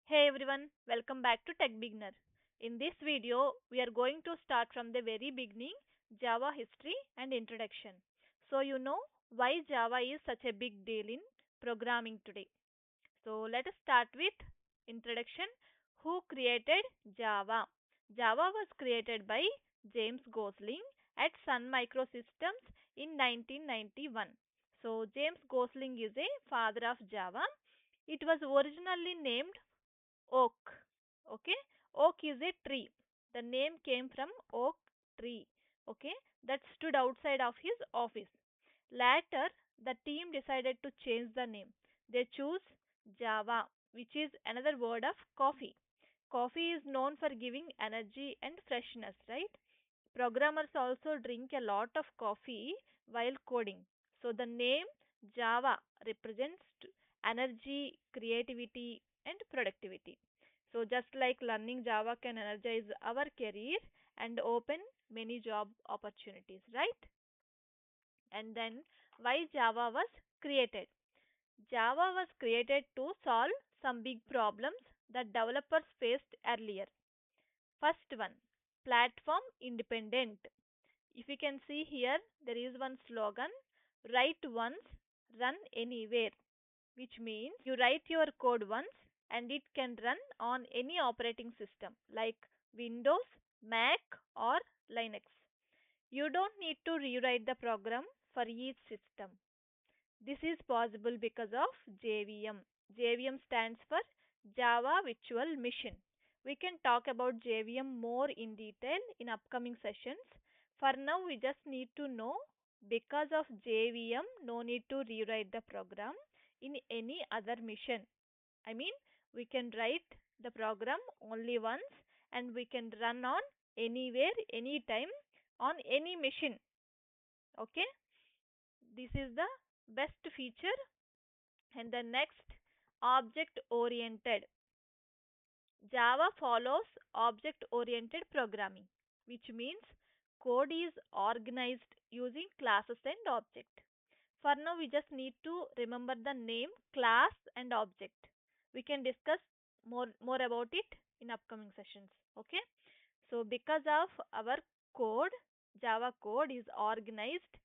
Hey everyone, welcome back to Tech Beginner. In this video, we are going to start from the very beginning Java history and introduction. So, you know why Java is such a big deal in programming today. So, let us start with introduction. Who created Java? Java was created by James Gosling at Sun Microsystems in 1991. So, James Gosling is a father of Java. It was originally named Oak. Okay, oak is a tree. The name came from oak tree. Okay, that stood outside of his office. Later, the team decided to change the name. They chose Java, which is another word of coffee. Coffee is known for giving energy and freshness, right? Programmers also drink a lot of coffee while coding. So the name Java represents energy, creativity, and productivity. So just like learning Java can energize our career and open many job opportunities, right? And then why Java was created? Java was created to solve some big problems that developers faced earlier. First one, platform independent. If you can see here, there is one slogan, write once, run anywhere, which means you write your code once and it can run on any operating system like Windows, Mac, or Linux. You don't need to rewrite the program for each system. This is possible because of JVM. JVM stands for Java Virtual Machine. We can talk about JVM more in detail in upcoming sessions. For now, we just need to know because of JVM, no need to rewrite the program in any other mission. I mean, we can write the program only once and we can run on anywhere, anytime, on any machine. Okay, this is the best feature. And the next, object oriented. Java follows object oriented programming, which means code is organized using classes and object. For now, we just need to remember the name class and object. We can discuss more about it in upcoming sessions. Okay. So, because of our code, Java code is organized,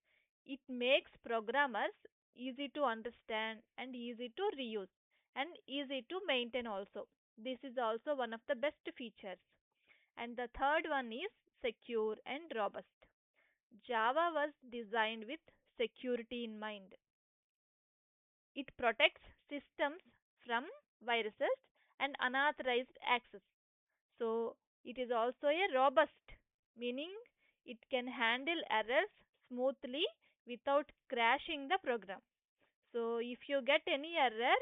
it makes programmers easy to understand and easy to reuse and easy to maintain also. This is also one of the best features. And the third one is secure and robust. Java was designed with security in mind. It protects systems from viruses and unauthorized access. So it is also a robust, meaning it can handle errors smoothly without crashing the program. So if you get any error,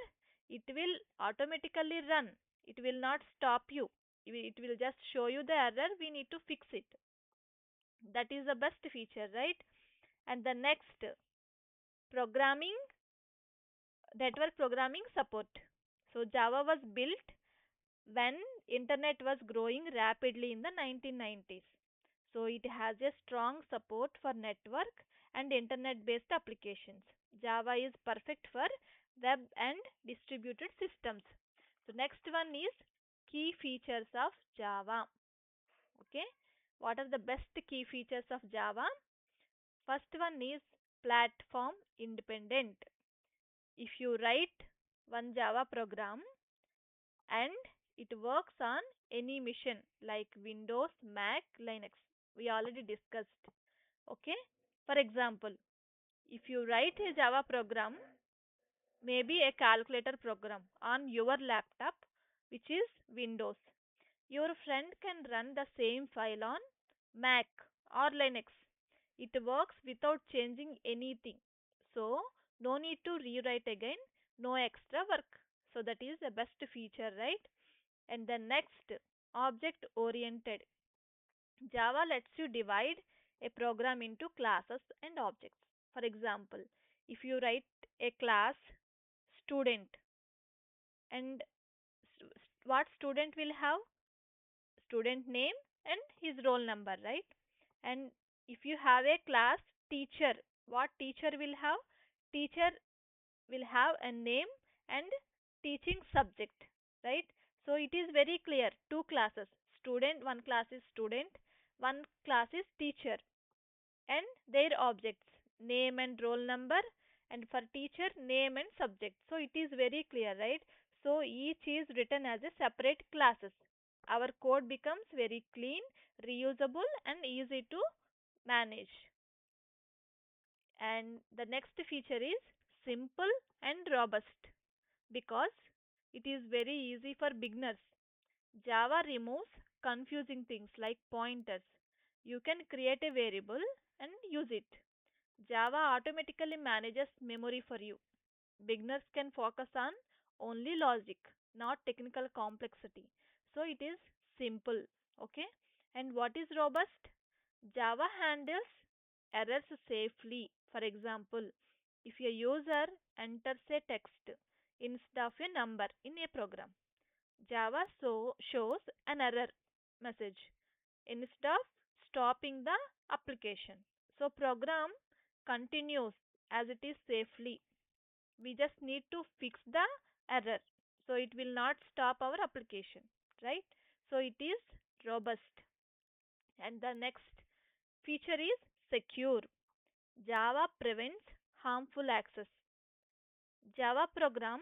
it will automatically run. It will not stop you. It will just show you the error. We need to fix it. That is the best feature, right? And the next, programming, network programming support. So Java was built when internet was growing rapidly in the 1990s. So it has a strong support for network and internet based applications. Java is perfect for web and distributed systems. So next one is key features of Java. Okay, what are the best key features of Java? First one is platform independent. If you write one Java program and it works on any machine like Windows, Mac, Linux. We already discussed. Okay? For example, if you write a Java program, maybe a calculator program on your laptop, which is Windows, your friend can run the same file on Mac or Linux. It works without changing anything. So, no need to rewrite again, no extra work. So, that is the best feature, right? And the next, object oriented. Java lets you divide a program into classes and objects. For example, if you write a class student and what student will have? Student name and his roll number, right? And if you have a class teacher, what teacher will have? Teacher will have a name and teaching subject, right? So it is very clear. Two classes. Student, one class is student, one class is teacher, and their objects, name and roll number, and for teacher, name and subject. So it is very clear, right? So each is written as a separate classes. Our code becomes very clean, reusable, and easy to manage. And the next feature is simple and robust because it is very easy for beginners. Java removes confusing things like pointers. You can create a variable and use it. Java automatically manages memory for you. Beginners can focus on only logic, not technical complexity. So it is simple. Okay? And what is robust? Java handles errors safely. For example, if a user enters a text instead of a number in a program, Java shows an error message instead of stopping the application. So program continues as it is safely. We just need to fix the error. So it will not stop our application, right? So it is robust. And the next feature is secure. Java prevents harmful access. Java program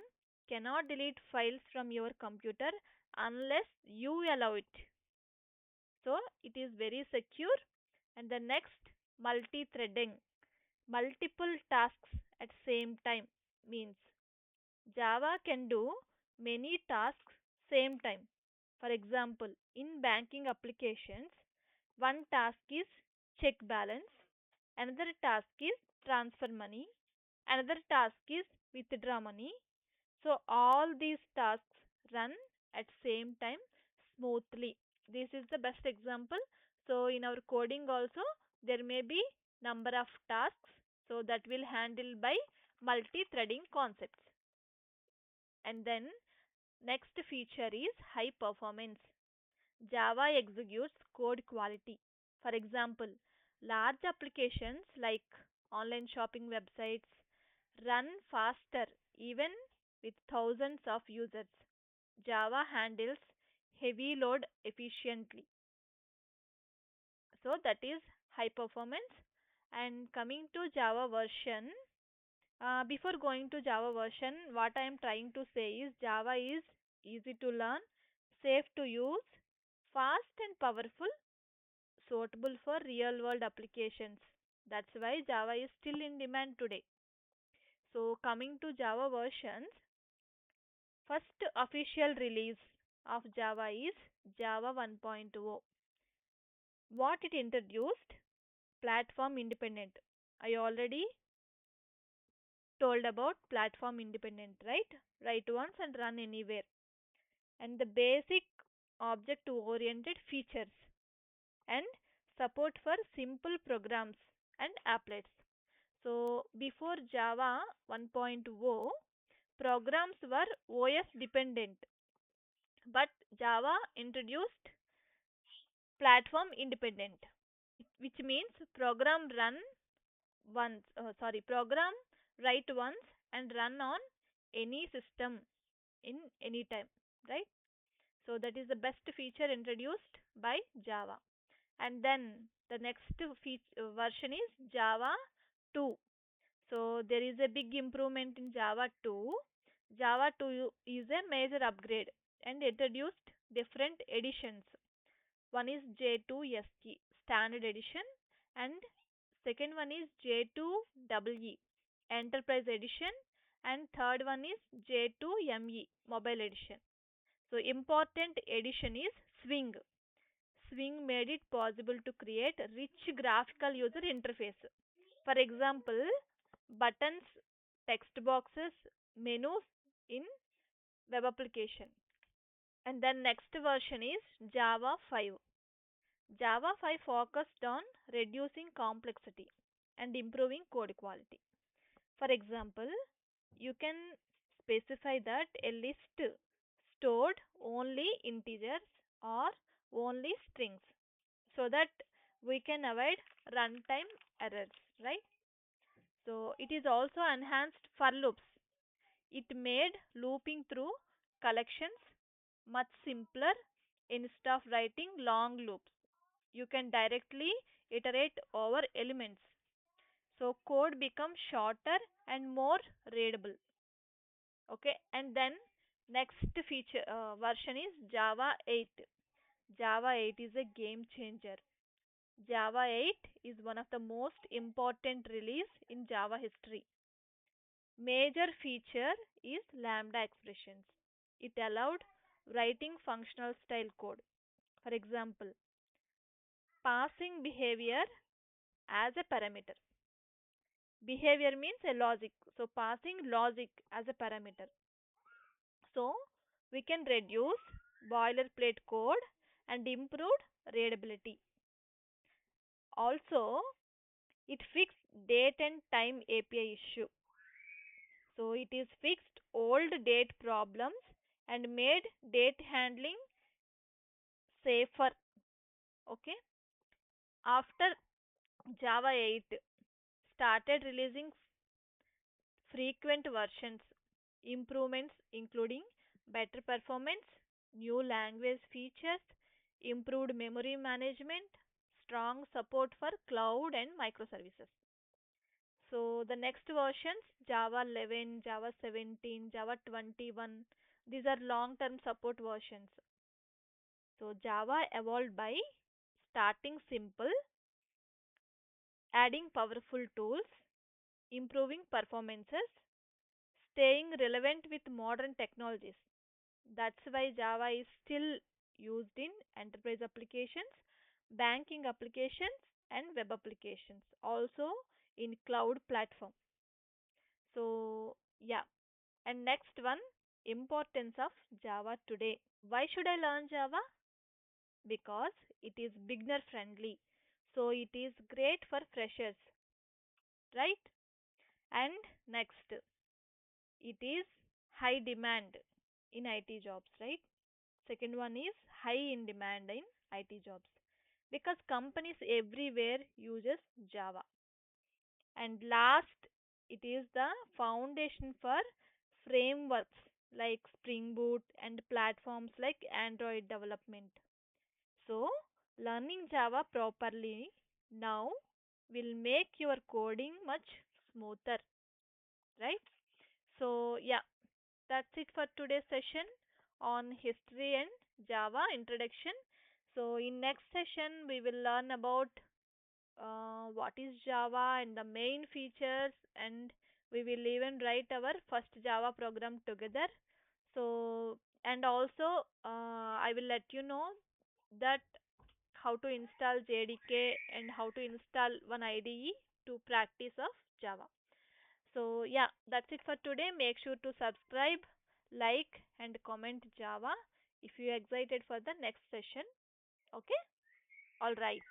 cannot delete files from your computer unless you allow it. So it is very secure. And the next, multi-threading. Multiple tasks at same time means Java can do many tasks same time. For example, in banking applications, one task is check balance, another task is transfer money, another task is withdraw money. So all these tasks run at same time smoothly. This is the best example. So in our coding also there may be number of tasks, so that will handle by multi-threading concepts. And then next feature is high performance. Java executes code quality. For example, large applications like online shopping websites run faster even with thousands of users. Java handles heavy load efficiently. So that is high performance. And coming to Java version, before going to Java version, what I am trying to say is Java is easy to learn, safe to use, fast and powerful, suitable for real world applications. That's why Java is still in demand today. So, coming to Java versions, first official release of Java is Java 1.0. What it introduced? Platform independent. I already told about platform independent, right? Write once and run anywhere. And the basic object oriented features and support for simple programs and applets. So before Java 1.0, programs were OS dependent, but Java introduced platform independent, which means program write once and run on any system in any time, right? So that is the best feature introduced by Java. And then the next version is Java 2. So there is a big improvement in Java 2. Java 2 is a major upgrade and introduced different editions. One is J2SE Standard Edition, and second one is J2EE Enterprise Edition, and third one is J2ME Mobile Edition. So important edition is Swing. Swing made it possible to create rich graphical user interface. For example, buttons, text boxes, menus in web application. And then next version is Java 5. Java 5 focused on reducing complexity and improving code quality. For example, you can specify that a list stored only integers or only strings so that we can avoid runtime errors, right? So it is also enhanced for loops. It made looping through collections much simpler. Instead of writing long loops, you can directly iterate over elements. So code becomes shorter and more readable. Okay, and then next feature version is Java 8. Java 8 is a game changer. Java 8 is one of the most important release in Java history. Major feature is lambda expressions. It allowed writing functional style code. For example, passing behavior as a parameter. Behavior means a logic. So passing logic as a parameter. So we can reduce boilerplate code and improve readability. Also, it fixed date and time API issue. So it is fixed old date problems and made date handling safer. Okay. After Java 8 started releasing frequent versions, improvements including better performance, new language features, improved memory management, strong support for cloud and microservices. So the next versions Java 11, Java 17, Java 21, these are long term support versions. So Java evolved by starting simple, adding powerful tools, improving performances, staying relevant with modern technologies. That's why Java is still used in enterprise applications, banking applications, and web applications, also in cloud platform. So, yeah. And next one, importance of Java today. Why should I learn Java? Because it is beginner friendly. So it is great for freshers, right? And next, it is high demand in IT jobs, right? Second one is high in demand in IT jobs because companies everywhere uses Java. And last, it is the foundation for frameworks like Spring Boot and platforms like Android development. So, learning Java properly now will make your coding much smoother, right? So, yeah, that's it for today's session on history and Java introduction. So, in next session, we will learn about what is Java and the main features, and we will even write our first Java program together. So, and also, I will let you know that how to install JDK and how to install one IDE to practice of Java. So, yeah, that's it for today. Make sure to subscribe, like, and comment Java if you are excited for the next session. Okay? All right.